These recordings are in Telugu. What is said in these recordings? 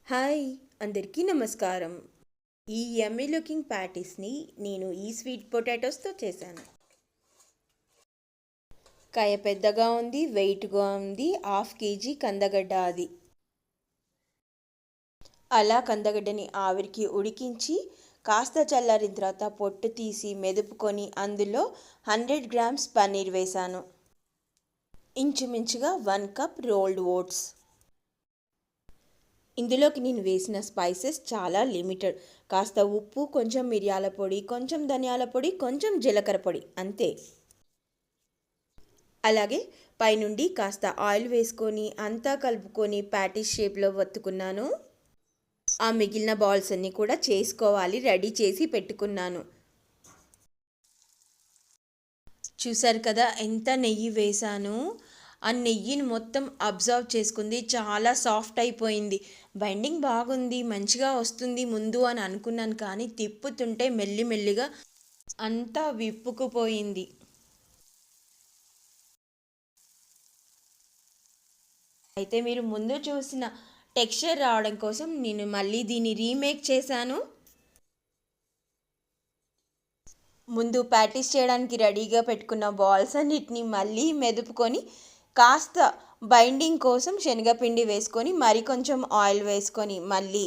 హాయ్, అందరికీ నమస్కారం. ఈ యమ్మీ లుకింగ్ ప్యాటీస్ని నేను ఈ స్వీట్ పొటాటోస్తో చేశాను. కాయ పెద్దగా ఉంది, వెయిట్గా ఉంది. 1/2 kg కందగడ్డ అది. అలా కందగడ్డని ఆవిరికి ఉడికించి కాస్త చల్లారిన తర్వాత పొట్టు తీసి మెదుపుకొని అందులో 100 grams పన్నీర్ వేశాను. ఇంచుమించుగా 1 cup రోల్డ్ ఓట్స్. ఇందులోకి నేను వేసిన స్పైసెస్ చాలా లిమిటెడ్. కాస్త ఉప్పు, కొంచెం మిరియాల పొడి, కొంచెం ధనియాల పొడి, కొంచెం జీలకర్ర పొడి, అంతే. అలాగే పైనుండి కాస్త ఆయిల్ వేసుకొని అంతా కలుపుకొని ప్యాటీస్ షేప్లో వత్తుకున్నాను. ఆ మిగిలిన బాల్స్ అన్నీ కూడా చేసుకోవాలి, రెడీ చేసి పెట్టుకున్నాను. చూసారు కదా ఎంత నెయ్యి వేశాను. ఆ నెయ్యిని మొత్తం అబ్జర్వ్ చేసుకుంది, చాలా సాఫ్ట్ అయిపోయింది. బైండింగ్ బాగుంది, మంచిగా వస్తుంది ముందు అని అనుకున్నాను, కానీ తిప్పుతుంటే మెల్లిమెల్లిగా అంతా విప్పుకుపోయింది. అయితే మీరు ముందు చూసిన టెక్స్చర్ రావడం కోసం నేను మళ్ళీ దీన్ని రీమేక్ చేశాను. ముందు ప్యాటీస్ చేయడానికి రెడీగా పెట్టుకున్న బాల్స్ అన్నిటిని మళ్ళీ మెదుపుకొని కాస్త బైండింగ్ కోసం శనగపిండి వేసుకొని మరి కొంచెం ఆయిల్ వేసుకొని మళ్ళీ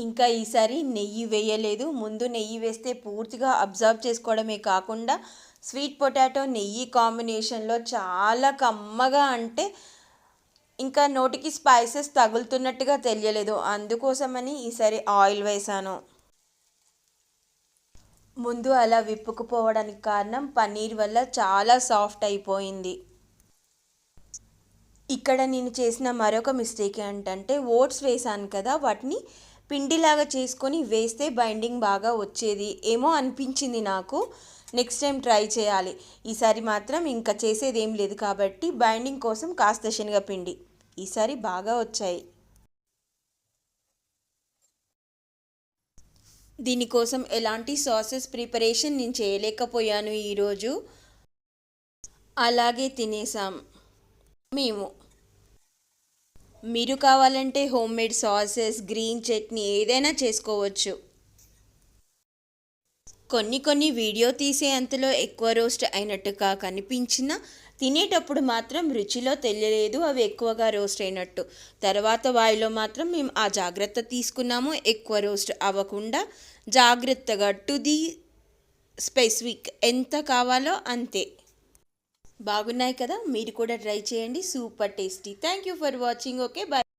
ఇంకా ఈసారి నెయ్యి వేయలేదు. ముందు నెయ్యి వేస్తే పూర్తిగా అబ్జర్వ్ చేసుకోవడమే కాకుండా స్వీట్ పొటాటో నెయ్యి కాంబినేషన్లో చాలా కమ్మగా, అంటే ఇంకా నోటికి స్పైసెస్ తగులుతున్నట్టుగా తెలియలేదు. అందుకోసమని ఈసారి ఆయిల్ వేశాను. ముందు అలా విప్పుకుపోవడానికి కారణం పన్నీర్ వల్ల చాలా సాఫ్ట్ అయిపోయింది. ఇక్కడ నేను చేసిన మరొక మిస్టేక్ ఏంటంటే ఓట్స్ వేసాను కదా, వాటిని పిండిలాగా చేసుకొని వేస్తే బైండింగ్ బాగా వచ్చేది ఏమో అనిపించింది నాకు. నెక్స్ట్ టైం ట్రై చేయాలి. ఈసారి మాత్రం ఇంకా చేసేది ఏం లేదు కాబట్టి బైండింగ్ కోసం కాస్త శనగపిండి. ఈసారి బాగా వచ్చాయి. దీనికోసం ఎలాంటి సాసెస్ ప్రిపరేషన్ నేను చేయలేకపోయాను ఈరోజు. అలాగే తినేసాం మేము. మీరు కావాలంటే హోమ్మేడ్ సాసెస్, గ్రీన్ చట్నీ ఏదైనా చేసుకోవచ్చు. కొన్ని వీడియో తీసే అంతలో ఎక్కువ రోస్ట్ అయినట్టుగా కనిపించిన తినేటప్పుడు మాత్రం రుచిలో తెలియలేదు అవి ఎక్కువగా రోస్ట్ అయినట్టు. తర్వాత వాయిలో మాత్రం మేము ఆ జాగ్రత్త తీసుకున్నాము, ఎక్కువ రోస్ట్ అవ్వకుండా జాగ్రత్తగా టు ది స్పెసిఫిక్ ఎంత కావాలో అంతే. బాగున్నాయి కదా, మీరు కూడా ట్రై చేయండి. Super tasty. Thank you for watching. Okay, bye.